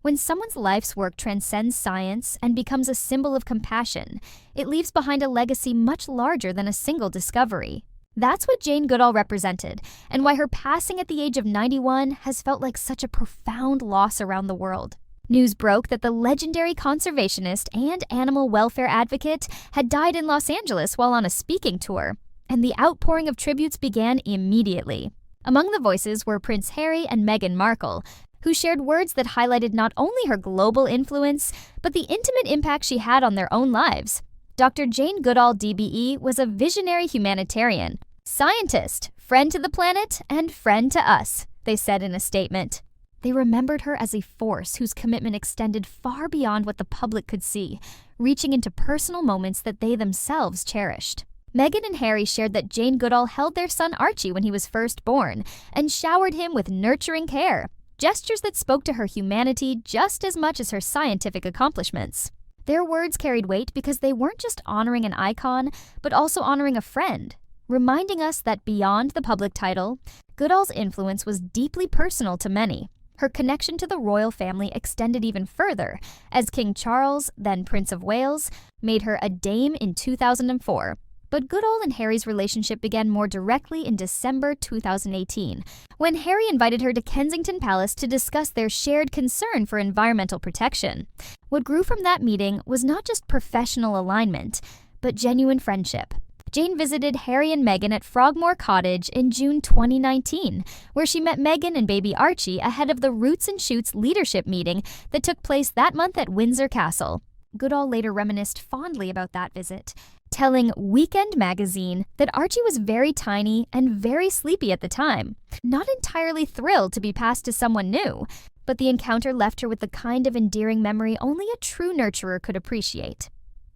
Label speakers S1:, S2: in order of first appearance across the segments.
S1: When someone's life's work transcends science and becomes a symbol of compassion, it leaves behind a legacy much larger than a single discovery. That's what Jane Goodall represented, and why her passing at the age of 91 has felt like such a profound loss around the world. News broke that the legendary conservationist and animal welfare advocate had died in Los Angeles while on a speaking tour, and the outpouring of tributes began immediately. Among the voices were Prince Harry and Meghan Markle, who shared words that highlighted not only her global influence, but the intimate impact she had on their own lives. Dr. Jane Goodall, DBE, was a visionary humanitarian, scientist, friend to the planet, and friend to us, they said in a statement. They remembered her as a force whose commitment extended far beyond what the public could see, reaching into personal moments that they themselves cherished. Meghan and Harry shared that Jane Goodall held their son Archie when he was first born and showered him with nurturing care, gestures that spoke to her humanity just as much as her scientific accomplishments. Their words carried weight because they weren't just honoring an icon, but also honoring a friend, reminding us that beyond the public title, Goodall's influence was deeply personal to many. Her connection to the royal family extended even further, as King Charles, then Prince of Wales, made her a dame in 2004. But Goodall and Harry's relationship began more directly in December 2018, when Harry invited her to Kensington Palace to discuss their shared concern for environmental protection. What grew from that meeting was not just professional alignment, but genuine friendship. Jane visited Harry and Meghan at Frogmore Cottage in June 2019, where she met Meghan and baby Archie ahead of the Roots and Shoots leadership meeting that took place that month at Windsor Castle. Goodall later reminisced fondly about that visit, telling Weekend magazine that Archie was very tiny and very sleepy at the time, not entirely thrilled to be passed to someone new, but the encounter left her with the kind of endearing memory only a true nurturer could appreciate.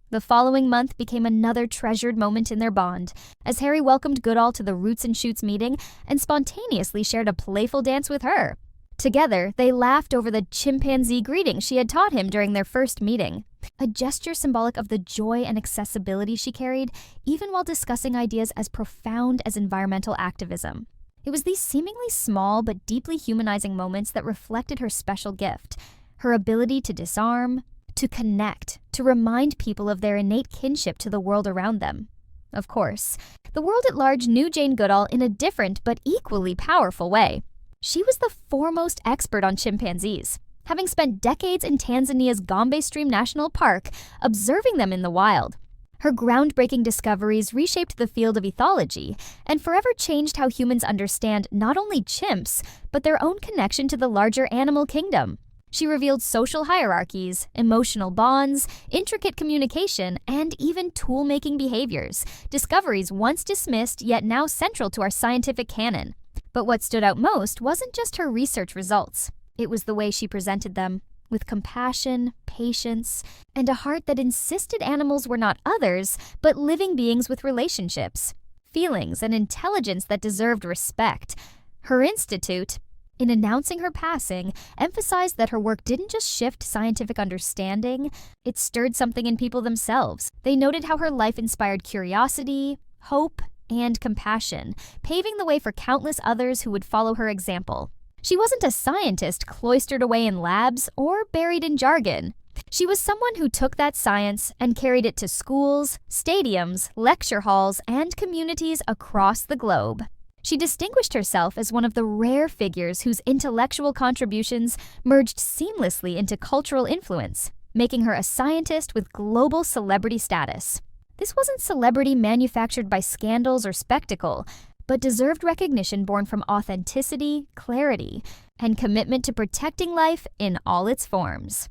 S1: The following month became another treasured moment in their bond, as Harry welcomed Goodall to the Roots and Shoots meeting and spontaneously shared a playful dance with her. Together, they laughed over the chimpanzee greeting she had taught him during their first meeting, a gesture symbolic of the joy and accessibility she carried, even while discussing ideas as profound as environmental activism. It was these seemingly small but deeply humanizing moments that reflected her special gift, her ability to disarm, to connect, to remind people of their innate kinship to the world around them. Of course, the world at large knew Jane Goodall in a different but equally powerful way. She was the foremost expert on chimpanzees, having spent decades in Tanzania's Gombe Stream National Park observing them in the wild. Her groundbreaking discoveries reshaped the field of ethology and forever changed how humans understand not only chimps, but their own connection to the larger animal kingdom. She revealed social hierarchies, emotional bonds, intricate communication, and even tool-making behaviors, discoveries once dismissed yet now central to our scientific canon. But what stood out most wasn't just her research results. It was the way she presented them, with compassion, patience, and a heart that insisted animals were not others, but living beings with relationships, feelings, and intelligence that deserved respect. Her institute, in announcing her passing, emphasized that her work didn't just shift scientific understanding, it stirred something in people themselves. They noted how her life inspired curiosity, hope, and compassion, paving the way for countless others who would follow her example. She wasn't a scientist cloistered away in labs or buried in jargon. She was someone who took that science and carried it to schools, stadiums, lecture halls, and communities across the globe. She distinguished herself as one of the rare figures whose intellectual contributions merged seamlessly into cultural influence, making her a scientist with global celebrity status. This wasn't celebrity manufactured by scandals or spectacle, but deserved recognition born from authenticity, clarity, and commitment to protecting life in all its forms.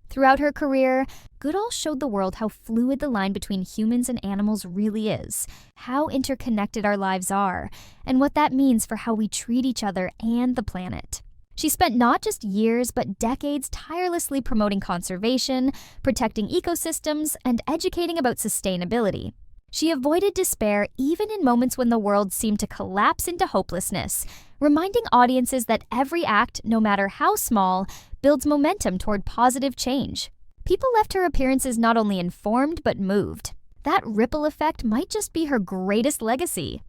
S1: Throughout her career, Goodall showed the world how fluid the line between humans and animals really is, how interconnected our lives are, and what that means for how we treat each other and the planet. She spent not just years, but decades tirelessly promoting conservation, protecting ecosystems, and educating about sustainability. She avoided despair even in moments when the world seemed to collapse into hopelessness, reminding audiences that every act, no matter how small, builds momentum toward positive change. People left her appearances not only informed, but moved. That ripple effect might just be her greatest legacy.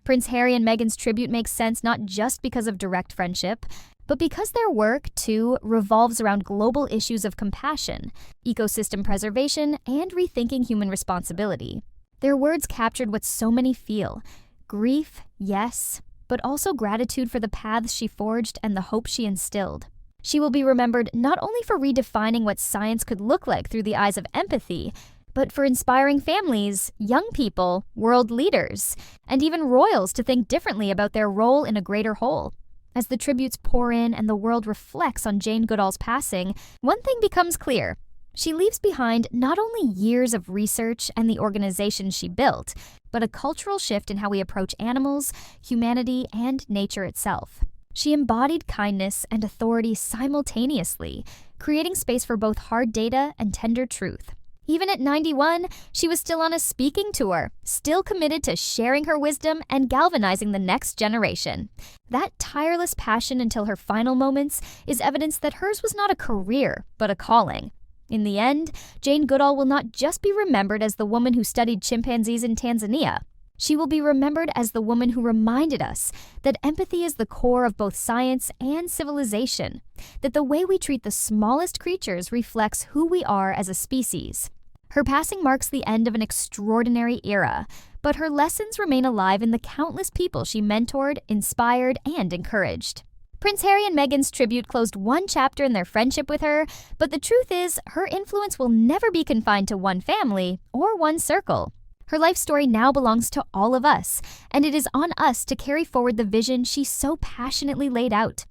S1: Prince Harry and Meghan's tribute makes sense not just because of direct friendship, But because their work, too, revolves around global issues of compassion, ecosystem preservation, and rethinking human responsibility, their words captured what so many feel: grief, yes, but also gratitude for the paths she forged and the hope she instilled. She will be remembered not only for redefining what science could look like through the eyes of empathy, but for inspiring families, young people, world leaders, and even royals to think differently about their role in a greater whole. As the tributes pour in and the world reflects on Jane Goodall's passing, one thing becomes clear. She leaves behind not only years of research and the organizations she built, but a cultural shift in how we approach animals, humanity, and nature itself. She embodied kindness and authority simultaneously, creating space for both hard data and tender truth. Even at 91, she was still on a speaking tour, still committed to sharing her wisdom and galvanizing the next generation. That tireless passion until her final moments is evidence that hers was not a career, but a calling. In the end, Jane Goodall will not just be remembered as the woman who studied chimpanzees in Tanzania. She will be remembered as the woman who reminded us that empathy is the core of both science and civilization, that the way we treat the smallest creatures reflects who we are as a species. Her passing marks the end of an extraordinary era, but her lessons remain alive in the countless people she mentored, inspired, and encouraged. Prince Harry and Meghan's tribute closed one chapter in their friendship with her, but the truth is, her influence will never be confined to one family or one circle. Her life story now belongs to all of us, and it is on us to carry forward the vision she so passionately laid out.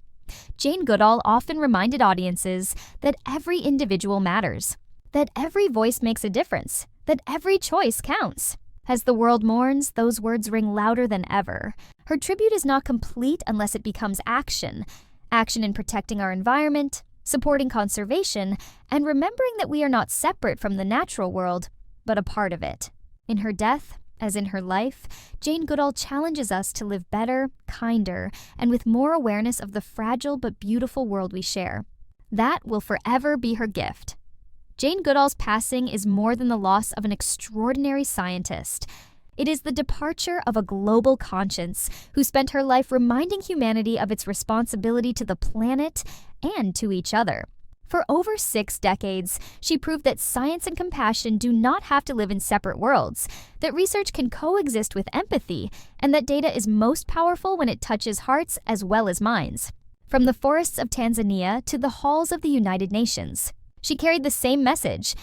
S1: Jane Goodall often reminded audiences that every individual matters, that every voice makes a difference, that every choice counts. As the world mourns, those words ring louder than ever. Her tribute is not complete unless it becomes action. Action in protecting our environment, supporting conservation, and remembering that we are not separate from the natural world, but a part of it. In her death, as in her life, Jane Goodall challenges us to live better, kinder, and with more awareness of the fragile but beautiful world we share. That will forever be her gift. Jane Goodall's passing is more than the loss of an extraordinary scientist. It is the departure of a global conscience who spent her life reminding humanity of its responsibility to the planet and to each other. For over 6 decades, she proved that science and compassion do not have to live in separate worlds, that research can coexist with empathy, and that data is most powerful when it touches hearts as well as minds. From the forests of Tanzania to the halls of the United Nations, she carried the same message: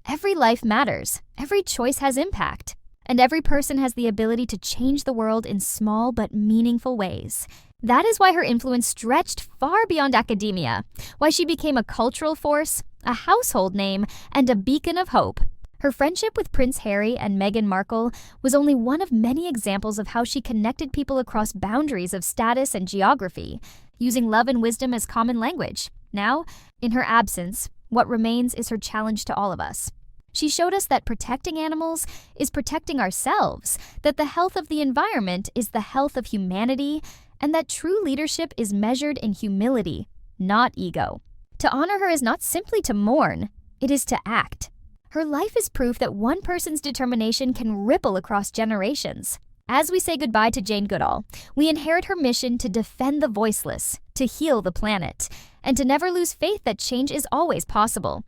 S1: every life matters, every choice has impact, and every person has the ability to change the world in small but meaningful ways. That is why her influence stretched far beyond academia, why she became a cultural force, a household name, and a beacon of hope. Her friendship with Prince Harry and Meghan Markle was only one of many examples of how she connected people across boundaries of status and geography, using love and wisdom as common language. Now, in her absence, what remains is her challenge to all of us. She showed us that protecting animals is protecting ourselves, that the health of the environment is the health of humanity, and that true leadership is measured in humility, not ego. To honor her is not simply to mourn, it is to act. Her life is proof that one person's determination can ripple across generations. As we say goodbye to Jane Goodall, we inherit her mission to defend the voiceless, to heal the planet, and to never lose faith that change is always possible.